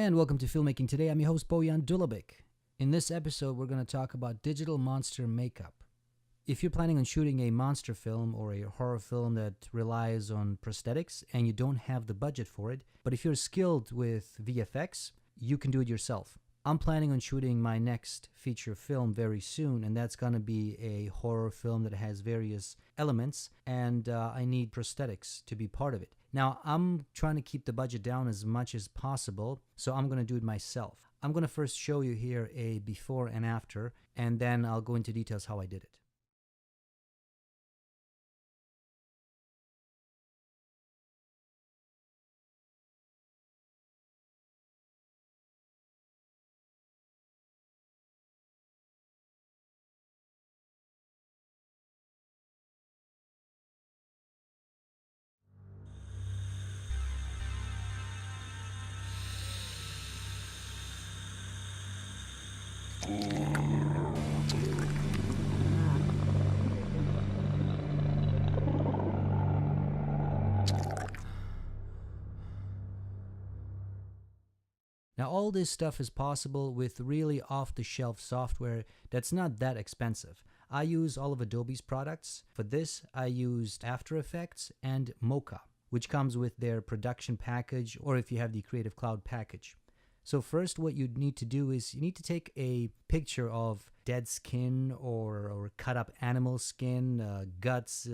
And welcome to Filmmaking Today. I'm your host, Dulabic. In this episode, we're going to talk about digital monster makeup. If you're planning on shooting a monster film or a horror film that relies on prosthetics and you don't have the budget for it, but if you're skilled with VFX, you can do it yourself. I'm planning on shooting my next feature film very soon, and that's going to be a horror film that has various elements, and I need prosthetics to be part of it. Now, I'm trying to keep the budget down as much as possible, so I'm going to do it myself. I'm going to first show you here a before and after, and then I'll go into details how I did it. Now, all this stuff is possible with really off-the-shelf software that's not that expensive. I use all of Adobe's products. For this, I used After Effects and Mocha, which comes with their production package, or if you have the Creative Cloud package. So first, what you need to do is you need to take a picture of dead skin or cut up animal skin, guts,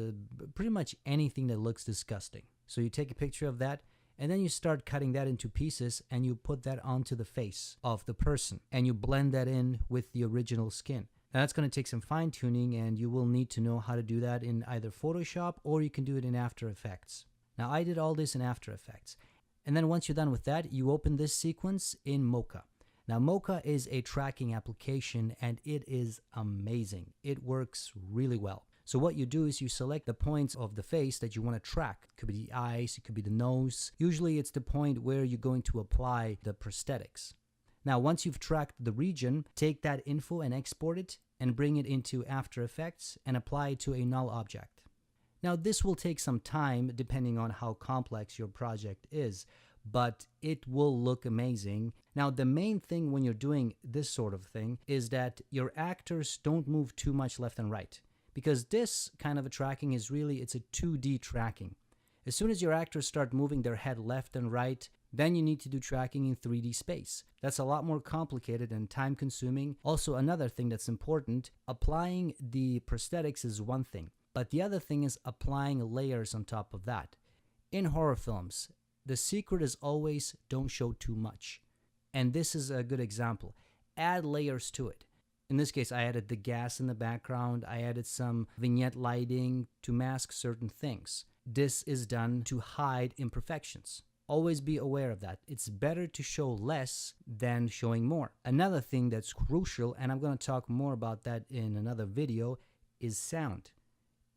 pretty much anything that looks disgusting. So you take a picture of that, and then you start cutting that into pieces and you put that onto the face of the person and you blend that in with the original skin. Now that's going to take some fine tuning, and you will need to know how to do that in either Photoshop or you can do it in After Effects. Now I did all this in After Effects. And then once you're done with that, you open this sequence in Mocha. Now Mocha is a tracking application and it is amazing. It works really well. So what you do is you select the points of the face that you want to track. It could be the eyes, it could be the nose. Usually it's the point where you're going to apply the prosthetics. Now once you've tracked the region, take that info and export it and bring it into After Effects and apply it to a null object. Now this will take some time depending on how complex your project is, but it will look amazing. Now the main thing when you're doing this sort of thing is that your actors don't move too much left and right. Because this kind of a tracking is really, it's a 2D tracking. As soon as your actors start moving their head left and right, then you need to do tracking in 3D space. That's a lot more complicated and time consuming. Also, another thing that's important, applying the prosthetics is one thing, but the other thing is applying layers on top of that. In horror films, the secret is always don't show too much. And this is a good example. Add layers to it. In this case, I added the gas in the background. I added some vignette lighting to mask certain things. This is done to hide imperfections. Always be aware of that. It's better to show less than showing more. Another thing that's crucial, and I'm going to talk more about that in another video, is sound.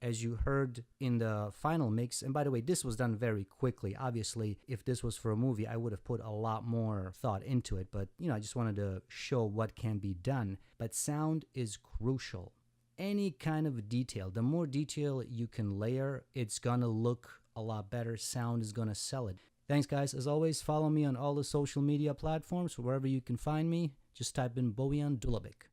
As you heard in the final mix, and by the way, this was done very quickly. Obviously, if this was for a movie, I would have put a lot more thought into it, but I just wanted to show what can be done. But sound is crucial. Any kind of detail, the more detail you can layer, it's gonna look a lot better. Sound is gonna sell it. Thanks guys. As always, follow me on all the social media platforms. Wherever you can find me, just type in Dulabic.